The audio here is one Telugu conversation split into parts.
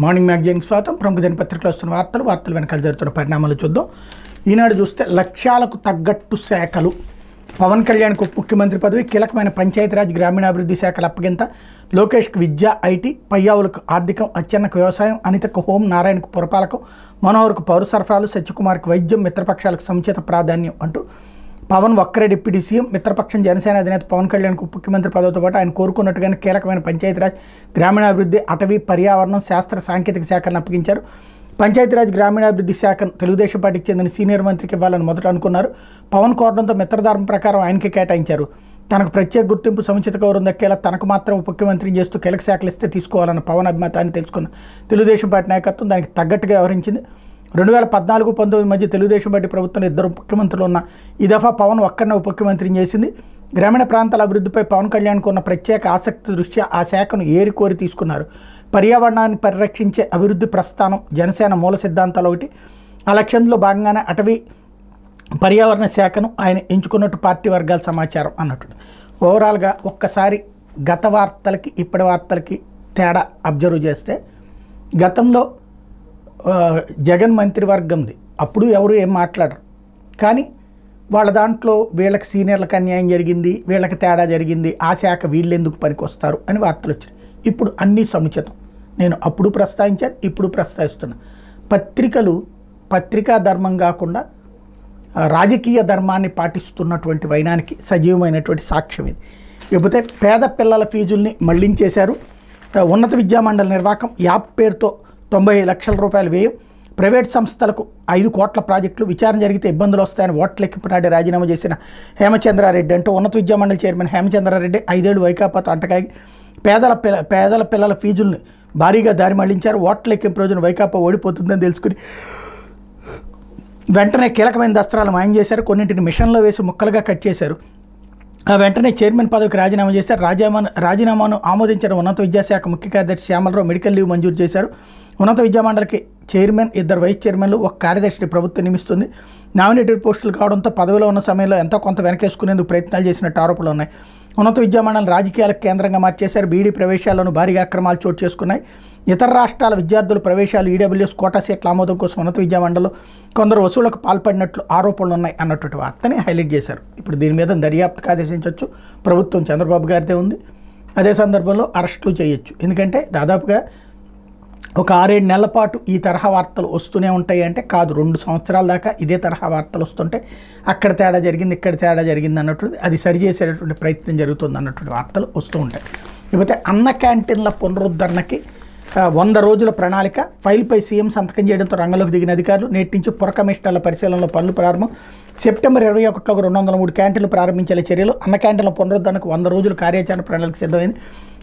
మార్నింగ్ మ్యాగజైన్ స్వాగతం. ప్రముఖ దినపత్రికలో వస్తున్న వార్తలు వెనకాల జరుగుతున్న పరిణామాలు చూద్దాం. ఈనాడు చూస్తే లక్ష్యాలకు తగ్గట్టు శాఖలు, పవన్ కళ్యాణ్కు ముఖ్యమంత్రి పదవి, కీలకమైన పంచాయతీరాజ్ గ్రామీణాభివృద్ధి శాఖల అప్పగింత, లోకేష్కు విద్య ఐటీ, పయ్యావులకు ఆర్థికం, అచ్చెన్నకు వ్యవసాయం, అనితకు హోం, నారాయణకు పురపాలకం, మనోహర్కు పౌర సరఫరాలు, సత్యకుమార్కు వైద్యం, మిత్రపక్షాలకు సముచిత ప్రాధాన్యం అంటూ పవన్ ఒక్కరే డిప్యూటీ సీఎం, మిత్రపక్షం జనసేన అధినేత పవన్ కళ్యాణ్కు ముఖ్యమంత్రి పదవితో పాటు ఆయన కోరుకున్నట్టుగానే కీలకమైన పంచాయతీరాజ్ గ్రామీణాభివృద్ధి, అటవీ, పర్యావరణం, శాస్త్ర సాంకేతిక శాఖలను అప్పగించారు. పంచాయతీరాజ్ గ్రామీణాభివృద్ధి శాఖను తెలుగుదేశం పార్టీకి చెందిన సీనియర్ మంత్రికి ఇవ్వాలని మొదట అనుకున్నారు. పవన్ కోరడంతో మిత్రధర్మం ప్రకారం ఆయనకి కేటాయించారు. తనకు ప్రత్యేక గుర్తింపు, సముచిత గౌరవం దక్కేలా తనకు మాత్రం ముఖ్యమంత్రిని చేస్తూ కీలక శాఖలు ఇస్తే తీసుకోవాలన్న పవన్ అభిమతాన్ని తెలుసుకున్న తెలుగుదేశం పార్టీ నాయకత్వం దానికి తగ్గట్టుగా వ్యవహరించింది. 2014-19 మధ్య తెలుగుదేశం పార్టీ ప్రభుత్వంలో ఇద్దరు ముఖ్యమంత్రులు ఉన్న ఈ దఫా పవన్ ఒక్కరినే ఉప ముఖ్యమంత్రిని చేసింది. గ్రామీణ ప్రాంతాల అభివృద్ధిపై పవన్ కళ్యాణ్కు ఉన్న ప్రత్యేక ఆసక్తి దృష్ట్యా ఆ శాఖను ఏరికోరి తీసుకున్నారు. పర్యావరణాన్ని పరిరక్షించే అభివృద్ధి ప్రస్థానం జనసేన మూల సిద్ధాంతాలు ఒకటి. ఆ లక్ష్యంలో భాగంగానే అటవీ పర్యావరణ శాఖను ఆయన ఎంచుకున్నట్టు పార్టీ వర్గాల సమాచారం అన్నట్టు. ఓవరాల్గా ఒక్కసారి గత వార్తలకి ఇప్పటి వార్తలకి తేడా అబ్జర్వ్ చేస్తే, గతంలో జగన్ మంత్రివర్గంది అప్పుడు ఎవరు ఏం మాట్లాడరు, కానీ వాళ్ళ దాంట్లో వీళ్ళకి సీనియర్లకు అన్యాయం జరిగింది, వీళ్ళకి తేడా జరిగింది, ఆ శాఖ వీళ్ళెందుకు పనికి వస్తారు అని వార్తలు వచ్చాయి. ఇప్పుడు అన్నీ సముచితం. నేను అప్పుడు ప్రస్తావించాను, ఇప్పుడు ప్రస్తావిస్తున్నా. పత్రికలు పత్రికా ధర్మం కాకుండా రాజకీయ ధర్మాన్ని పాటిస్తున్నటువంటి వైనానికి సజీవమైనటువంటి సాక్ష్యం ఇది. లేకపోతే పేద పిల్లల ఫీజుల్ని మళ్లించేశారు. ఉన్నత విద్యామండలి నిర్వాహకం, యాప్ పేరుతో 90 లక్షల రూపాయలు వ్యయం, ప్రైవేట్ సంస్థలకు 5 కోట్ల ప్రాజెక్టులు, విచారణ జరిగితే ఇబ్బందులు వస్తాయని ఓట్ల లెక్కింపు నాడే రాజీనామా చేసిన హేమచంద్రారెడ్డి అంటూ ఉన్నత విద్యామండలి చైర్మన్ హేమచంద్రారెడ్డి 5 ఏళ్లు వైకాపాతో అంటకాగి పేదల పిల్లల ఫీజుల్ని భారీగా దారి మళ్లించారు. ఓట్ల లెక్కింపు రోజున వైకాపా ఓడిపోతుందని తెలుసుకుని వెంటనే కీలకమైన దస్త్రాలు మాయం చేశారు. కొన్నింటిని మిషన్లో వేసి ముక్కలుగా కట్ చేశారు. వెంటనే చైర్మన్ పదవికి రాజీనామా చేశారు. రాజీనామాను ఆమోదించిన ఉన్నత విద్యాశాఖ ముఖ్య కార్యదర్శి శ్యామలరావు మెడికల్ లీవ్ మంజూరు చేశారు. ఉన్నత విద్యామండలికి చైర్మన్, 2 వైస్ చైర్మన్లు, 1 కార్యదర్శిని ప్రభుత్వం నియమిస్తుంది. నామినేటెడ్ పోస్టులు కావడంతో పదవిలో ఉన్న సమయంలో ఎంతో కొంత వెనకేసుకునేందుకు ప్రయత్నాలు చేసినట్టు ఆరోపణలు ఉన్నాయి. ఉన్నత విద్యామండలి రాజకీయాలకు కేంద్రంగా మార్చేశారు. బీఈడీ ప్రవేశాల్లోనూ భారీగా అక్రమాలు చోటు చేసుకున్నాయి. ఇతర రాష్ట్రాల విద్యార్థుల ప్రవేశాలు, ఈడబ్ల్యూఎస్ కోటా సీట్ల ఆమోదం కోసం ఉన్నత విద్యామండలిలో కొందరు వసూళ్లకు పాల్పడినట్లు ఆరోపణలు ఉన్నాయి అన్నటువంటి వార్తని హైలైట్ చేశారు. ఇప్పుడు దీని మీద దర్యాప్తుకు ఆదేశించవచ్చు. ప్రభుత్వం చంద్రబాబు గారిదే ఉంది. అదే సందర్భంలో అరెస్టులు చేయొచ్చు. ఎందుకంటే దాదాపుగా ఒక 6-7 నెలల పాటు ఈ తరహా వార్తలు వస్తూనే ఉంటాయి అంటే కాదు, 2 సంవత్సరాల దాకా ఇదే తరహా వార్తలు వస్తుంటే అక్కడ తేడా జరిగింది, ఇక్కడ తేడా జరిగింది అన్నట్టు అది సరిచేసేటటువంటి ప్రయత్నం జరుగుతుంది అన్నటువంటి వార్తలు వస్తూ ఉంటాయి. లేకపోతే అన్న క్యాంటీన్ల పునరుద్ధరణకి 100 రోజుల ప్రణాళిక, ఫైల్పై సీఎం సంతకం చేయడంతో రంగంలోకి దిగిన అధికారులు. నేటి నుంచి పుర కమిషనర్ల పరిశీలనలో పనులు ప్రారంభం. సెప్టెంబర్ 21లో 203 క్యాంటీన్లు ప్రారంభించేలా చర్యలు. అన్న క్యాంటీన్ల పునరుద్ధరణకు 100 రోజుల కార్యాచరణ ప్రణాళిక సిద్ధమైంది.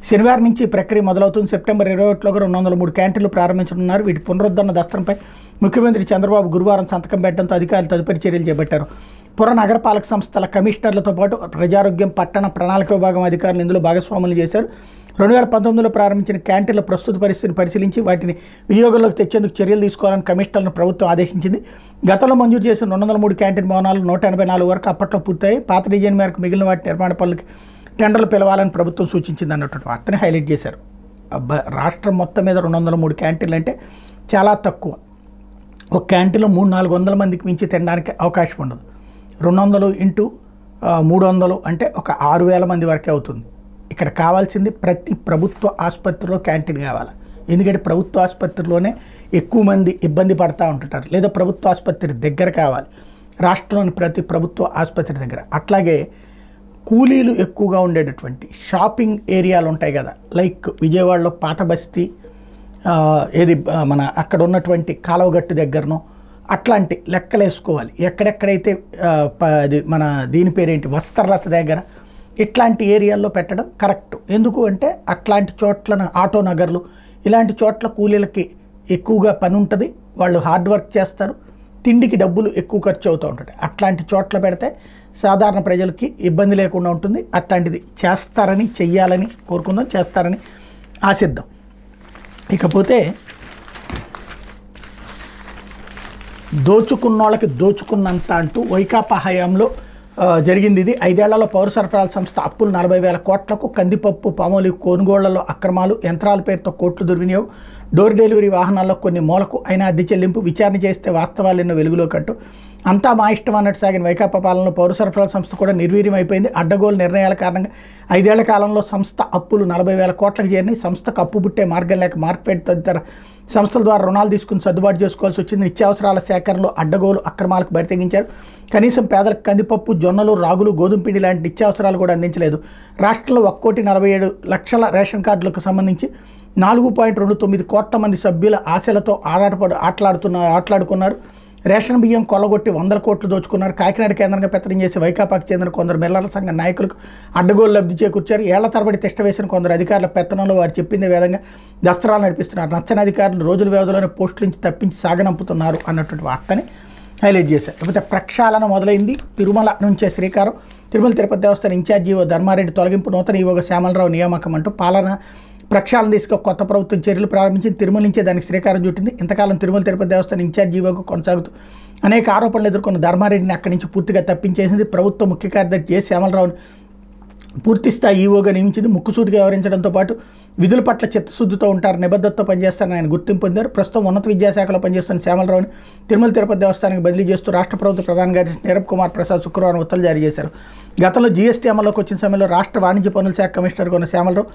శనివారం నుంచి ఈ ప్రక్రియ మొదలవుతుంది. సెప్టెంబర్ 21లో 203 క్యాంటీన్లు ప్రారంభించనున్నారు. వీటి పునరుద్ధరణ దస్త్రంపై ముఖ్యమంత్రి చంద్రబాబు గురువారం సంతకం పెట్టడంతో అధికారులు తదుపరి చర్యలు చేపట్టారు. పుర నగరపాలక సంస్థల కమిషనర్లతో పాటు ప్రజారోగ్యం, పట్టణ ప్రణాళిక విభాగం అధికారులు ఇందులో భాగస్వాములు చేశారు. 2019లో ప్రారంభించిన క్యాంటీన్ల ప్రస్తుత పరిస్థితిని పరిశీలించి వాటిని వినియోగంలోకి తెచ్చేందుకు చర్యలు తీసుకోవాలని కమిషనర్లను ప్రభుత్వం ఆదేశించింది. గతంలో మంజూరు చేసిన 203 క్యాంటీన్ భవనాలు 184 వరకు అప్పట్లో పూర్తయి పాత డిజైన్ మేరకు మిగిలిన వాటి నిర్మాణ పనులకి టెండర్లు పిలవాలని ప్రభుత్వం సూచించింది అన్నటువంటి వార్తని హైలైట్ చేశారు. రాష్ట్రం మొత్తం మీద 203 క్యాంటీన్లు అంటే చాలా తక్కువ. ఒక క్యాంటీన్లో 300-400 మందికి మించి తినడానికి అవకాశం ఉండదు. 200 ఇంటూ 300 అంటే ఒక 6000 మంది వరకే అవుతుంది. ఇక్కడ కావాల్సింది ప్రతి ప్రభుత్వ ఆసుపత్రిలో క్యాంటీన్ కావాలి. ఎందుకంటే ప్రభుత్వ ఆసుపత్రిలోనే ఎక్కువ మంది ఇబ్బంది పడుతూ ఉంటుంటారు, లేదా ప్రభుత్వ ఆసుపత్రి దగ్గర కావాలి, రాష్ట్రంలోని ప్రతి ప్రభుత్వ ఆసుపత్రి దగ్గర. అట్లాగే కూలీలు ఎక్కువగా ఉండేటటువంటి షాపింగ్ ఏరియాలు ఉంటాయి కదా, లైక్ విజయవాడలో పాత బస్తీ, ఏది మన అక్కడ ఉన్నటువంటి కాలువగట్టు దగ్గరనో అట్లాంటి లెక్కలు వేసుకోవాలి. ఎక్కడెక్కడైతే మన దీని పేరేంటి వస్త్రలత దగ్గర ఇట్లాంటి ఏరియాల్లో పెట్టడం కరెక్ట్. ఎందుకు అంటే అట్లాంటి చోట్ల ఆటో నగర్లు ఇలాంటి చోట్ల కూలీలకి ఎక్కువగా పని ఉంటుంది, వాళ్ళు హార్డ్ వర్క్ చేస్తారు, తిండికి డబ్బులు ఎక్కువ ఖర్చు అవుతూ ఉంటుంది. అట్లాంటి చోట్ల పెడితే సాధారణ ప్రజలకి ఇబ్బంది లేకుండా ఉంటుంది. అట్లాంటిది చేస్తారని, చెయ్యాలని కోరుకుందాం, చేస్తారని ఆశిద్దాం. ఇకపోతే దోచుకున్నోళ్ళకి దోచుకున్నంత అంటూ వైకాపా హయాంలో జరిగింది ఇది. 5 ఏళ్లలో పౌర సరఫరాల సంస్థ అప్పులు 40,000 కోట్లకు, కందిపప్పు పామోలివ్ కొనుగోళ్లలో అక్రమాలు, యంత్రాల పేరుతో కోట్లు దుర్వినియోగం, డోర్ డెలివరీ వాహనాల్లో కొన్ని మూలకు అయినా అద్దె చెల్లింపు, విచారణ చేస్తే వాస్తవాలెన్నో వెలుగులోకి అంటూ అంతా మా ఇష్టం అన్నట్టు సాగిన వైకాపా పాలనలో పౌర సరఫరాల సంస్థ కూడా నిర్వీర్యం అయిపోయింది. అడ్డగోలు నిర్ణయాల కారణంగా 5 ఏళ్ల కాలంలో సంస్థ అప్పులు 40,000 కోట్లకు చేరినాయి. సంస్థకు అప్పు పుట్టే మార్గం లేక మార్కెట్ తదితర సంస్థల ద్వారా రుణాలు తీసుకుని సర్దుబాటు చేసుకోవాల్సి వచ్చింది. నిత్యావసరాల సేకరణలో అడ్డగోలు అక్రమాలకు బరితెగించారు. కనీసం పేదలకు కందిపప్పు, జొన్నలు, రాగులు, గోధుమ పిండి లాంటి నిత్యావసరాలు కూడా అందించలేదు. రాష్ట్రంలో 1,47,00,000 రేషన్ కార్డులకు సంబంధించి 4.29 కోట్ల మంది సభ్యుల ఆశలతో ఆటలాడుకున్నారు. రేషన్ బియ్యం కొల్లగొట్టి 100 కోట్లు దోచుకున్నారు. కాకినాడ కేంద్రంగా పెత్తనం చేసి వైకాపాకు చెందిన కొందరు మిల్లర్ల సంఘ నాయకులకు అడ్డగోలు లబ్ధి చేకూర్చారు. ఏళ్ల తరబడి తిష్టవేసిన కొందరు అధికారుల పెత్తనంలో వారు చెప్పిందే విధంగా దస్త్రాలు నడిపిస్తున్నారు. నచ్చని అధికారులు రోజుల వ్యవధిలోనే పోస్టుల నుంచి తప్పించి సాగనంపుతున్నారు అన్నటువంటి వార్తని హైలైట్ చేశారు. లేకపోతే ప్రక్షాళన మొదలైంది. తిరుమల నుంచే శ్రీకారం. తిరుమల తిరుపతి దేవస్థానం ఇన్ఛార్జి ఈవో ధర్మారెడ్డి తొలగింపు, నూతన ఈవోగా శ్యామలరావు నియామకం అంటూ పాలన ప్రక్షాళన తీసుకు కొత్త ప్రభుత్వం చర్యలు ప్రారంభించింది. తిరుమల నుంచే దానికి శ్రీకారం చుట్టింది. ఇంతకాలం తిరుమల తిరుపతి దేవస్థానం ఇన్ఛార్జి ఈవోగా కొనసాగుతూ అనేక ఆరోపణలు ఎదుర్కొన్న ధర్మారెడ్డిని అక్కడి నుంచి పూర్తిగా తప్పించేసింది. ప్రభుత్వ ముఖ్య కార్యదర్శి జె శ్యామలరావుని పూర్తిస్థాయి ఈవోగా నియమించింది. ముక్కుసూటిగా వ్యవహరించడంతో పాటు విధుల పట్ల చిత్తశుద్ధితో ఉంటారు, నిబద్ధతతో పనిచేస్తారని ఆయన గుర్తింపు పొందారు. ప్రస్తుతం ఉన్నత విద్యాశాఖలో పనిచేస్తున్న శ్యామలరావుని తిరుమల తిరుపతి దేవస్థానానికి బదిలీ చేస్తూ రాష్ట్ర ప్రభుత్వ ప్రధాన కార్యదర్శి నీరబ్ కుమార్ ప్రసాద్ శుక్రవారం ఉత్తర్వులు జారీ చేశారు. గతంలో జీఎస్టీ అమల్లోకి వచ్చిన సమయంలో రాష్ట్ర వాణిజ్య పన్నుల శాఖ కమిషనర్గా ఉన్న శ్యామలరావు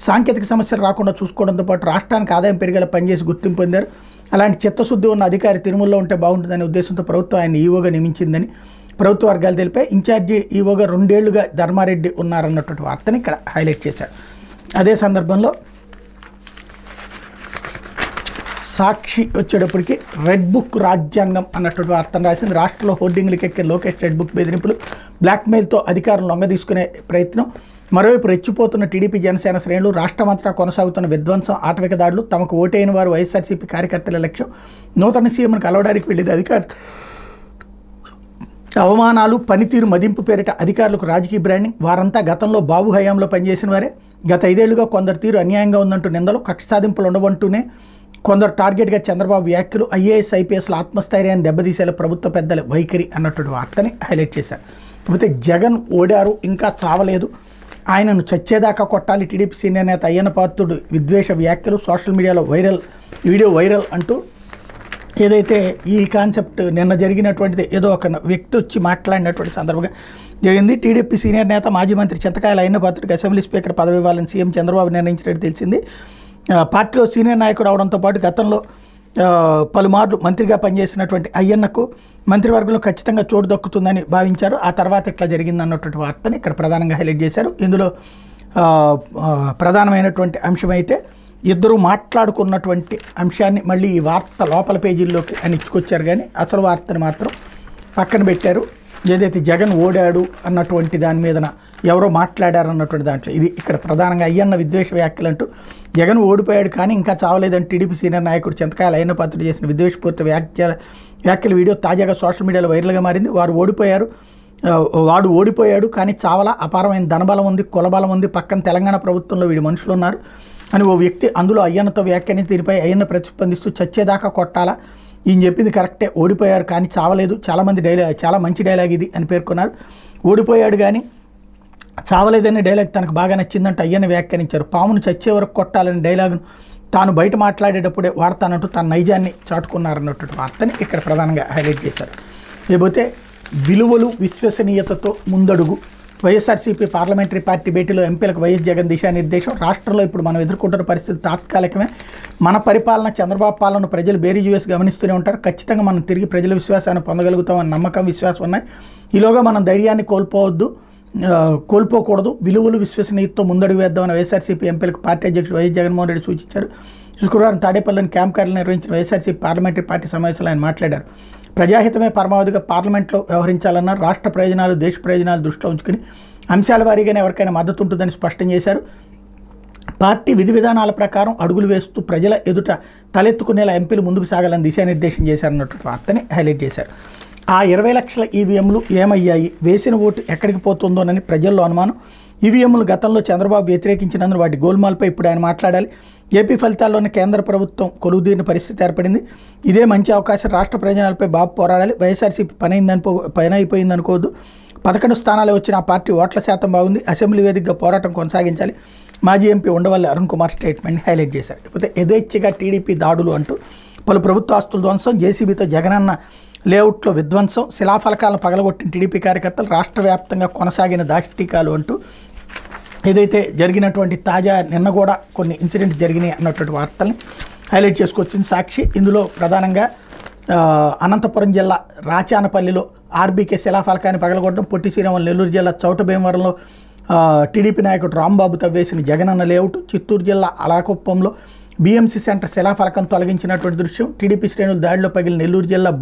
సాంకేతిక సమస్యలు రాకుండా చూసుకోవడంతో పాటు రాష్ట్రానికి ఆదాయం పెరిగేలా పనిచేసి గుర్తింపు పొందారు. అలాంటి చిత్తశుద్ధి ఉన్న అధికారి తిరుమలలో ఉంటే బాగుంటుందనే ఉద్దేశంతో ప్రభుత్వం ఆయన ఈవోగా నియమించిందని ప్రభుత్వ వర్గాలు తెలిపాయి. ఇన్ఛార్జి ఈవోగా 2 ఏళ్లుగా ధర్మారెడ్డి ఉన్నారన్నటువంటి వార్తని ఇక్కడ హైలైట్ చేశారు. అదే సందర్భంలో సాక్షి వచ్చేటప్పటికి రెడ్ బుక్ రాజ్యాంగం అన్నటువంటి వార్తను రాసింది. రాష్ట్రంలో హోర్డింగ్లకు ఎక్కే లోకేష్ రెడ్ బుక్ బెదిరింపులు, బ్లాక్మెయిల్తో అధికారులు లొంగ తీసుకునే ప్రయత్నం, మరోవైపు రెచ్చిపోతున్న టీడీపీ జనసేన శ్రేణులు, రాష్ట్రమంతటా కొనసాగుతున్న విధ్వంసం, ఆటవిక దాడులు, తమకు ఓటైన వారు వైఎస్ఆర్సీపీ కార్యకర్తల లక్ష్యం, నూతన సీఎంను కలవడానికి వెళ్ళిన అధికారులు అవమానాలు, పనితీరు మదింపు పేరిట అధికారులకు రాజకీయ బ్రాండింగ్, వారంతా గతంలో బాబు హయాంలో పనిచేసిన వారే, గత 5 ఏళ్లుగా కొందరు తీరు అన్యాయంగా ఉందంటూ నిందలు, కక్ష సాధింపులు ఉండవంటూనే కొందరు టార్గెట్గా చంద్రబాబు వ్యాఖ్యలు, ఐఏఎస్ ఐపీఎస్ల ఆత్మస్థైర్యాన్ని దెబ్బతీసేలా ప్రభుత్వ పెద్దల వైఖరి అన్నటువంటి వార్తని హైలైట్ చేశారు. కాకపోతే జగన్ ఓడారు, ఇంకా చావలేదు, ఆయనను చచ్చేదాకా కొట్టాలి, టీడీపీ సీనియర్ నేత అయ్యన్న పాత్రుడు విద్వేష వ్యాఖ్యలు, సోషల్ మీడియాలో వీడియో వైరల్ అంటూ ఏదైతే ఈ కాన్సెప్ట్ నిన్న జరిగినటువంటిది ఏదో ఒక వ్యక్తి వచ్చి మాట్లాడినటువంటి సందర్భంగా జరిగింది. టీడీపీ సీనియర్ నేత మాజీ మంత్రి చింతకాయల అయ్యన్న పాత్రుడికి అసెంబ్లీ స్పీకర్ పదవి ఇవ్వాలని సీఎం చంద్రబాబు నిర్ణయించినట్టు తెలిసింది. పార్టీలో సీనియర్ నాయకుడు అవడంతో పాటు గతంలో పలుమార్లు మంత్రిగా పనిచేసినటువంటి అయ్యన్నకు మంత్రివర్గంలో ఖచ్చితంగా చోటు దక్కుతుందని భావించారు. ఆ తర్వాత ఇట్లా జరిగిందన్నటువంటి వార్తని ఇక్కడ ప్రధానంగా హైలైట్ చేశారు. ఇందులో ప్రధానమైనటువంటి అంశమైతే ఇద్దరు మాట్లాడుకున్నటువంటి అంశాన్ని మళ్ళీ ఈ వార్త లోపల పేజీల్లోకి అని ఇచ్చుకొచ్చారు, కానీ అసలు వార్తను మాత్రం పక్కన పెట్టారు. ఏదైతే జగన్ ఓడాడు అన్నటువంటి దాని మీదన ఎవరో మాట్లాడారు అన్నటువంటి దాంట్లో ఇది ఇక్కడ ప్రధానంగా అయ్యన్న విద్వేష వ్యాఖ్యలు అంటూ జగన్ ఓడిపోయాడు కానీ ఇంకా చావలేదని టీడీపీ సీనియర్ నాయకుడు చింతకాయల అయ్యన్న పాత్రుడు చేసిన విద్వేషపూరిత వ్యాఖ్యల వీడియో తాజాగా సోషల్ మీడియాలో వైరల్గా మారింది. వాడు ఓడిపోయాడు కానీ చావలా, అపారమైన ధనబలం ఉంది, కులబలం ఉంది, పక్కన తెలంగాణ ప్రభుత్వంలో వీడి మనుషులు ఉన్నారు అని ఓ వ్యక్తి అందులో అయ్యన్నతో వ్యాఖ్యాని తీరుపై అయ్యన్న ప్రతిస్పందిస్తూ చచ్చేదాకా కొట్టాలా, ఈయన చెప్పింది కరెక్టే, ఓడిపోయారు కానీ చావలేదు, చాలా మంచి డైలాగ్ ఇది అని పేర్కొన్నారు. ఓడిపోయాడు కానీ చావలేదనే డైలాగ్ తనకు బాగా నచ్చిందంటూ అయ్యన్న వ్యాఖ్యానించారు. పామును చచ్చే వరకు కొట్టాలనే డైలాగును తాను బయట మాట్లాడేటప్పుడే వాడతానంటూ తన నైజాన్ని చాటుకున్నారన్నటువంటి వార్తని ఇక్కడ ప్రధానంగా హైలైట్ చేశారు. లేకపోతే విలువలు విశ్వసనీయతతో ముందడుగు, వైఎస్ఆర్సీపీ పార్లమెంటరీ పార్టీ భేటీలో ఎంపీలకు వైఎస్ జగన్ దిశానిర్దేశం, రాష్ట్రంలో ఇప్పుడు మనం ఎదుర్కొంటున్న పరిస్థితి తాత్కాలికమే, మన పరిపాలన చంద్రబాబు పాలన ప్రజలు బేరీజు వేసి గమనిస్తూనే ఉంటారు, ఖచ్చితంగా మనం తిరిగి ప్రజల విశ్వాసాన్ని పొందగలుగుతామని నమ్మకం, విశ్వాసం ఉన్నాయి, ఈలోగా మనం ధైర్యాన్ని కోల్పోకూడదు, విలువలు విశ్వసనీయతతో ముందడుగు వేద్దామని వైఎస్ఆర్సీపీ ఎంపీలకు పార్టీ అధ్యక్షుడు వైఎస్ జగన్మోహన్ రెడ్డి సూచించారు. శుక్రవారం తాడేపల్లిలోని క్యాంప్ కార్యాలయం నిర్వహించిన వైఎస్ఆర్సీపీ పార్లమెంటరీ పార్టీ సమావేశంలో ఆయన మాట్లాడారు. ప్రజాహితమే పరమావధిగా పార్లమెంట్లో వ్యవహరించాలన్నారు. రాష్ట్ర ప్రయోజనాలు, దేశ ప్రయోజనాలు దృష్టిలో ఉంచుకుని అంశాల వారీగానే ఎవరికైనా మద్దతు ఉంటుందని స్పష్టం చేశారు. పార్టీ విధి విధానాల ప్రకారం అడుగులు వేస్తూ ప్రజల ఎదుట తలెత్తుకునేలా ఎంపీలు ముందుకు సాగాలని దిశానిర్దేశం చేశారన్నటువంటి వార్తని హైలైట్ చేశారు. ఆ 20 లక్షల ఈవీఎంలు ఏమయ్యాయి, వేసిన ఓటు ఎక్కడికి పోతుందోనని ప్రజల్లో అనుమానం, ఈవీఎంలు గతంలో చంద్రబాబు వ్యతిరేకించినందున వాటి గోల్మాల్పై ఇప్పుడు ఆయన మాట్లాడాలి. ఏపీ ఫలితాల్లోనే కేంద్ర ప్రభుత్వం కొలువుదీరిన పరిస్థితి ఏర్పడింది, ఇదే మంచి అవకాశం, రాష్ట్ర ప్రయోజనాలపై బాబు పోరాడాలి, వైఎస్ఆర్సీపీ పని అయిపోయిందనుకోవద్దు, 11 స్థానాలు వచ్చిన ఆ పార్టీ ఓట్ల శాతం బాగుంది, అసెంబ్లీ వేదికగా పోరాటం కొనసాగించాలి. మాజీ ఎంపీ ఉండవల్లి అరుణ్ కుమార్ స్టేట్మెంట్ని హైలైట్ చేశారు. లేకపోతే యథేచ్ఛగా టీడీపీ దాడులు అంటూ పలు ప్రభుత్వ ఆస్తుల ధ్వంసం, జేసీబీతో జగనన్న లేఅవుట్లో విధ్వంసం, శిలాఫలకాలను పగలగొట్టిన టీడీపీ కార్యకర్తలు, రాష్ట్ర వ్యాప్తంగా కొనసాగిన దాష్టీకాలు అంటూ ఏదైతే జరిగినటువంటి తాజా నిన్న కూడా కొన్ని ఇన్సిడెంట్స్ జరిగినాయి అన్నటువంటి వార్తల్ని హైలైట్ చేసుకొచ్చింది సాక్షి. ఇందులో ప్రధానంగా అనంతపురం జిల్లా రాచానపల్లిలో ఆర్బీకే శిలాఫలకాన్ని పగలగొట్టడం, పొట్టి శ్రీరాములు నెల్లూరు జిల్లా చౌటభీమవరంలో టీడీపీ నాయకుడు రాంబాబు తవ్వేసిన జగనన్న లేఅవుట్, చిత్తూరు జిల్లా అలాకుప్పంలో బీఎంసీ సెంటర్ శిలాఫలకం తొలగించినటువంటి దృశ్యం, టీడీపీ శ్రేణులు దాడిలో పగిలిన నెల్లూరు జిల్లా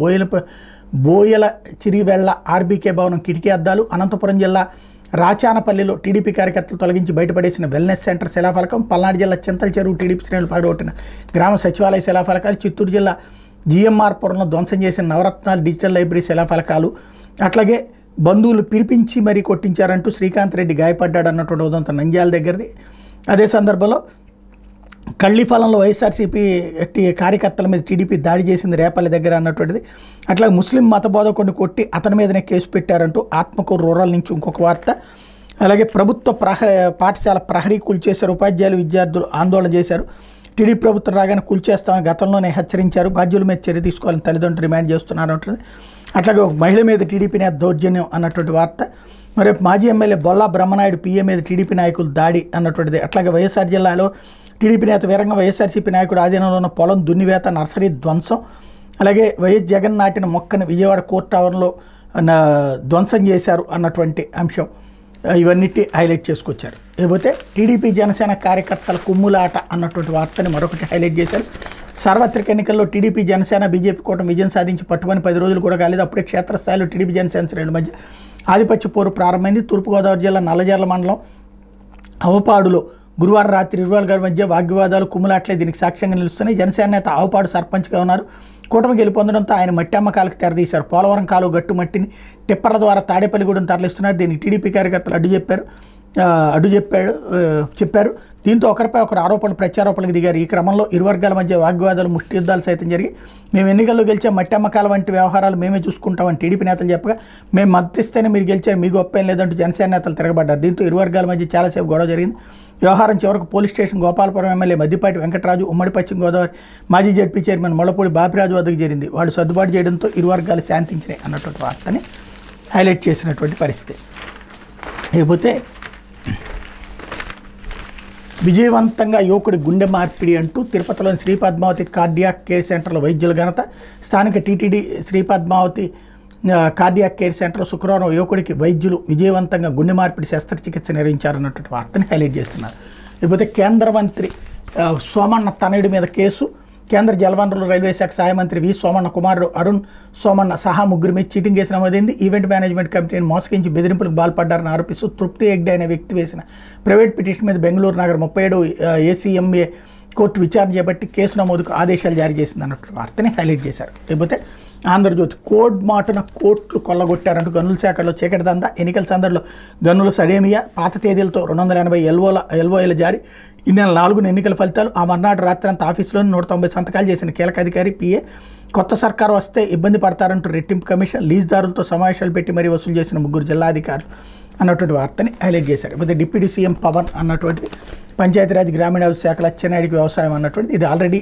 బోయల చిరివెళ్ల ఆర్బీకే భవనం కిటికీ అద్దాలు, అనంతపురం జిల్లా రాచానపల్లిలో టీడీపీ కార్యకర్తలు తొలగించి బయటపడేసిన వెల్నెస్ సెంటర్ శిలాఫలకం, పల్నాడు జిల్లా చింతల చెరువు టీడీపీ శ్రేణులు పగలగొట్టిన గ్రామ సచివాలయ శిలాఫలకాలు, చిత్తూరు జిల్లా జిఎంఆర్పురంలో ధ్వంసం చేసిన నవరత్నాలు డిజిటల్ లైబ్రరీ శిలాఫలకాలు, అట్లాగే బంధువులు పిలిపించి మరీ కొట్టించారంటూ శ్రీకాంత్ రెడ్డి గాయపడ్డాడు అన్నటువంటి ఉదంతం నంద్యాల దగ్గరది. అదే సందర్భంలో కళ్ళిఫలంలో వైఎస్ఆర్సీపీ కార్యకర్తల మీద టీడీపీ దాడి చేసింది రేపల్లి దగ్గర అన్నటువంటిది. అట్లాగే ముస్లిం మత బోధకుడిని కొట్టి అతని మీదనే కేసు పెట్టారంటూ ఆత్మకూరు రూరల్ నుంచి ఇంకొక వార్త. అలాగే ప్రభుత్వ పాఠశాల ప్రహరీ కూల్చేశారు, ఉపాధ్యాయులు విద్యార్థులు ఆందోళన చేశారు. టీడీపీ ప్రభుత్వం రాగానే కూల్చేస్తామని గతంలోనే హెచ్చరించారు, బాధ్యుల మీద చర్య తీసుకోవాలని తల్లిదండ్రులు డిమాండ్ చేస్తున్నారు అంటుంది. అట్లాగే ఒక మహిళ మీద టీడీపీ నేత దౌర్జన్యం అన్నటువంటి వార్త. మరి మాజీ ఎమ్మెల్యే బొల్లా బ్రహ్మనాయుడు పిఏ మీద టీడీపీ నాయకులు దాడి అన్నటువంటిది. అట్లాగే వైఎస్ఆర్ జిల్లాలో టీడీపీ నేత వీరంగం వైఎస్ఆర్సీపీ నాయకుడు ఆధీనంలో ఉన్న పొలం దున్నివేత, నర్సరీ ధ్వంసం, అలాగే వైఎస్ జగన్ నాటిన మొక్కను విజయవాడ కోర్టు ఆవరణలో ధ్వంసం చేశారు అన్నటువంటి అంశం ఇవన్నిటి హైలైట్ చేసుకొచ్చారు. లేకపోతే టీడీపీ జనసేన కార్యకర్తల కుమ్ములాట అన్నటువంటి వార్తని మరొకటి హైలైట్ చేశారు. సార్వత్రిక ఎన్నికల్లో టీడీపీ జనసేన బీజేపీ కూటమి విజయం సాధించి పట్టుమని 10 రోజులు కూడా కాలేదు. అప్పుడే క్షేత్రస్థాయిలో టీడీపీ జనసేన శ్రేణుల మధ్య ఆధిపత్య పోరు ప్రారంభమైంది. తూర్పుగోదావరి జిల్లా నల్లజర్ల మండలం అవపాడులో గురువారం రాత్రి ఇరువుల గారి మధ్య వాగ్వివాదాలు కుమ్ములాట్లే దీనికి సాక్ష్యంగా నిలుస్తున్నాయి. జనసేన నేత ఆవుపాడు సర్పంచ్గా ఉన్నారు. కూటమి గెలుపొందడంతో ఆయన మట్టి అమ్మకాలకు తెరదీశారు. పోలవరం కాలువ గట్టు మట్టిని టిప్పర్ల ద్వారా తాడేపల్లిగూడెం తరలిస్తున్నారు. దీన్ని టీడీపీ కార్యకర్తలు చెప్పారు. దీంతో ఒకరిపై ఒకరు ఆరోపణలు ప్రత్యారోపణలకు దిగారు. ఈ క్రమంలో ఇరు వర్గాల మధ్య వాగ్వివాదాలు, ముష్టి యుద్ధాలు సైతం జరిగి మేము ఎన్నికల్లో గెలిచే మట్టి అమ్మకాల వంటి వ్యవహారాలు మేమే చూసుకుంటామని టీడీపీ నేతలు చెప్పగా, మేము మద్దతిస్తేనే మీరు గెలిచారు, మీకు గొప్పేం లేదంటూ జనసేన నేతలు తిరగబడ్డారు. దీంతో ఇరు వర్గాల మధ్య చాలాసేపు గొడవ జరిగింది. వ్యవహారం చివరకు police station Gopalapuram MLA Maddipati Venkataraju, ఉమ్మడి పశ్చిమ గోదావరి మాజీ జడ్పీ చైర్మన్ మొలపూడి బాపిరాజు వద్దకు జరిగింది. వాళ్ళు సర్దుబాటు చేయడంతో ఇరు వర్గాలు శాంతించినాయి అన్నటువంటి వార్తని హైలైట్ చేసినటువంటి పరిస్థితి. లేకపోతే విజయవంతంగా యువకుడి గుండె మార్పిడి అంటూ తిరుపతిలోని శ్రీ పద్మావతి కార్డియాక్ కేర్ సెంటర్లో వైద్యుల ఘనత. స్థానిక టీటీడీ శ్రీ పద్మావతి కార్డియాక్ కేర్ సెంటర్లో శుక్రవారం యువకుడికి వైద్యులు విజయవంతంగా గుండె మార్పిడి శస్త్రచికిత్స నిర్వహించారన్నటువంటి వార్తని హైలైట్ చేస్తున్నారు. లేకపోతే కేంద్ర మంత్రి సోమన్న తనయుడి మీద కేసు. కేంద్ర జలవనరులు రైల్వే శాఖ సహాయ మంత్రి వి సోమన్న కుమారుడు అరుణ్ సోమన్న సహా ముగ్గురు మీద చీటింగ్ కేసు నమోదైంది. ఈవెంట్ మేనేజ్మెంట్ కమిటీని మోసగించి బెదిరింపులకు పాల్పడ్డారని ఆరోపిస్తూ తృప్తి హెగ్డే అనే వ్యక్తి వేసిన ప్రైవేట్ పిటిషన్ మీద బెంగళూరు నగర 37 ACMA కోర్టు విచారణ చేపట్టి కేసు నమోదుకు ఆదేశాలు జారీ చేసింది అన్నట్టు వార్తని హైలైట్ చేశారు. లేకపోతే ఆంధ్రజ్యోతి కోడ్ మాటున కోట్లు కొల్లగొట్టారంటూ గనుల శాఖలో చీకటి దందా. ఎన్నికల సందర్భంలో గనుల సడేమియా, పాత తేదీలతో 280 LOAల జారీ. ఈ నెల 4న ఎన్నికల ఫలితాలు. ఆ మర్నాడు రాత్రి అంతా ఆఫీసులోని 190 సంతకాలు చేసిన కీలక అధికారి పిఏ. కొత్త సర్కారు వస్తే ఇబ్బంది పడతారంటూ రెట్టింపు కమిషన్. లీజుదారులతో సమావేశాలు పెట్టి మరీ వసూలు చేసిన 3 జిల్లా అధికారులు అన్నటువంటి వార్తని హైలైట్ చేశారు. లేకపోతే డిప్యూటీ సీఎం పవన్ అన్నటువంటిది పంచాయతీరాజ్ గ్రామీణాభివృద్ధి శాఖల అచ్చెన్నాయుడికి వ్యవసాయం అన్నటువంటిది. ఇది ఆల్రెడీ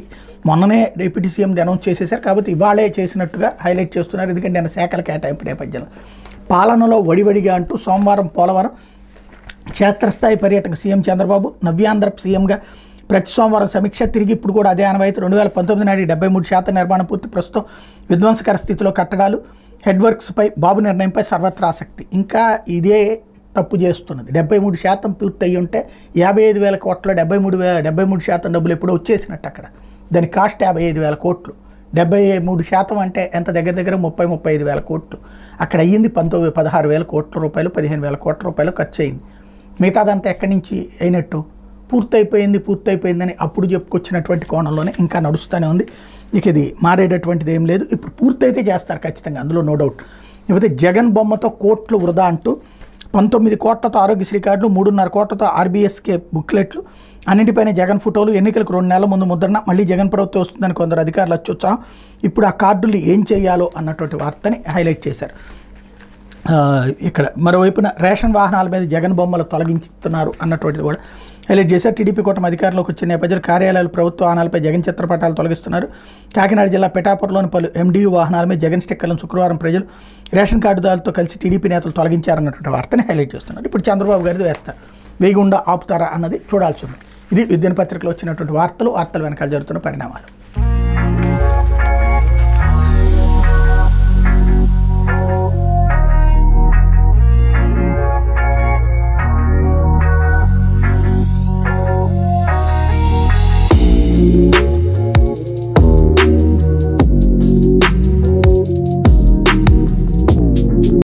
మొన్ననే డిప్యూటీ సీఎం అనౌన్స్ చేసేశారు కాబట్టి ఇవాళే చేసినట్టుగా హైలైట్ చేస్తున్నారు. ఎందుకంటే ఆయన శాఖల కేటాయింపు నేపథ్యంలో పాలనలో వడివడిగా అంటూ సోమవారం పోలవరం క్షేత్రస్థాయి పర్యటన సీఎం చంద్రబాబు. నవ్యాంధ్ర సీఎంగా ప్రతి సోమవారం సమీక్ష. తిరిగి ఇప్పుడు కూడా అదే ఆనవాయితీ. 2019 నాటికి 73% నిర్మాణం పూర్తి. ప్రస్తుతం విధ్వంసకర స్థితిలో కట్టడాలు. హెడ్ వర్క్స్పై బాబు నిర్ణయంపై సర్వత్రా ఆసక్తి. ఇంకా ఇదే తప్పు చేస్తున్నది. 73% పూర్తి అయ్యి ఉంటే 55,000 కోట్ల 73% డబ్బులు ఎప్పుడో వచ్చేసినట్టు అక్కడ. దాని కాస్ట్ 55,000 కోట్లు. 73% అంటే ఎంత? దగ్గర దగ్గర 30-35,000 కోట్లు. అక్కడ అయ్యింది 16,000 కోట్ల రూపాయలు, 15,000 కోట్ల రూపాయలు ఖర్చు అయింది. మిగతాదంతా ఎక్కడి నుంచి అయినట్టు? పూర్తయిపోయిందని అప్పుడు చెప్పుకొచ్చినటువంటి కోణంలోనే ఇంకా నడుస్తూనే ఉంది. ఇక ఇది మారేటటువంటిది ఏం లేదు. ఇప్పుడు పూర్తయితే చేస్తారు ఖచ్చితంగా, అందులో నో డౌట్. లేకపోతే జగన్ బొమ్మతో కోట్లు వృధా అంటూ 19 కోట్లతో ఆరోగ్యశ్రీ కార్డులు, 3.5 కోట్లతో RBSK బుక్లెట్లు, అన్నింటిపైన జగన్ ఫోటోలు. ఎన్నికలకు 2 నెలల ముందు ముద్రణ. మళ్ళీ జగన్ ప్రభుత్వం వస్తుందని కొందరు అధికారులు అత్యుత్సాహం. ఇప్పుడు ఆ కార్డులు ఏం చేయాలో అన్నటువంటి వార్తని హైలైట్ చేశారు. ఇక్కడ మరోవైపున రేషన్ వాహనాల మీద జగన్ బొమ్మలు తొలగించుతున్నారు అన్నటువంటిది కూడా హైలైట్ చేశారు. టీడీపీ కూటమి అధికారంలోకి వచ్చిన నేపథ్యంలో కార్యాలయాలు, ప్రభుత్వ వాహనాలపై జగన్ చిత్రపటాలు తొలగిస్తున్నారు. కాకినాడ జిల్లా పిఠాపురంలోని పలు MDU వాహనాల మీద జగన్ స్టిక్కర్లను శుక్రవారం ప్రజలు రేషన్ కార్డుదారులతో కలిసి టీడీపీ నేతలు తొలగించారన్నటువంటి వార్తని హైలైట్ చేస్తున్నారు. ఇప్పుడు చంద్రబాబు గారిది వేస్తారు, వేయకుండా ఆపుతారా అన్నది చూడాల్సి ఉంది. ఇది దినపత్రికలో వచ్చినటువంటి వార్తలు వెనకాల జరుగుతున్న పరిణామాలు.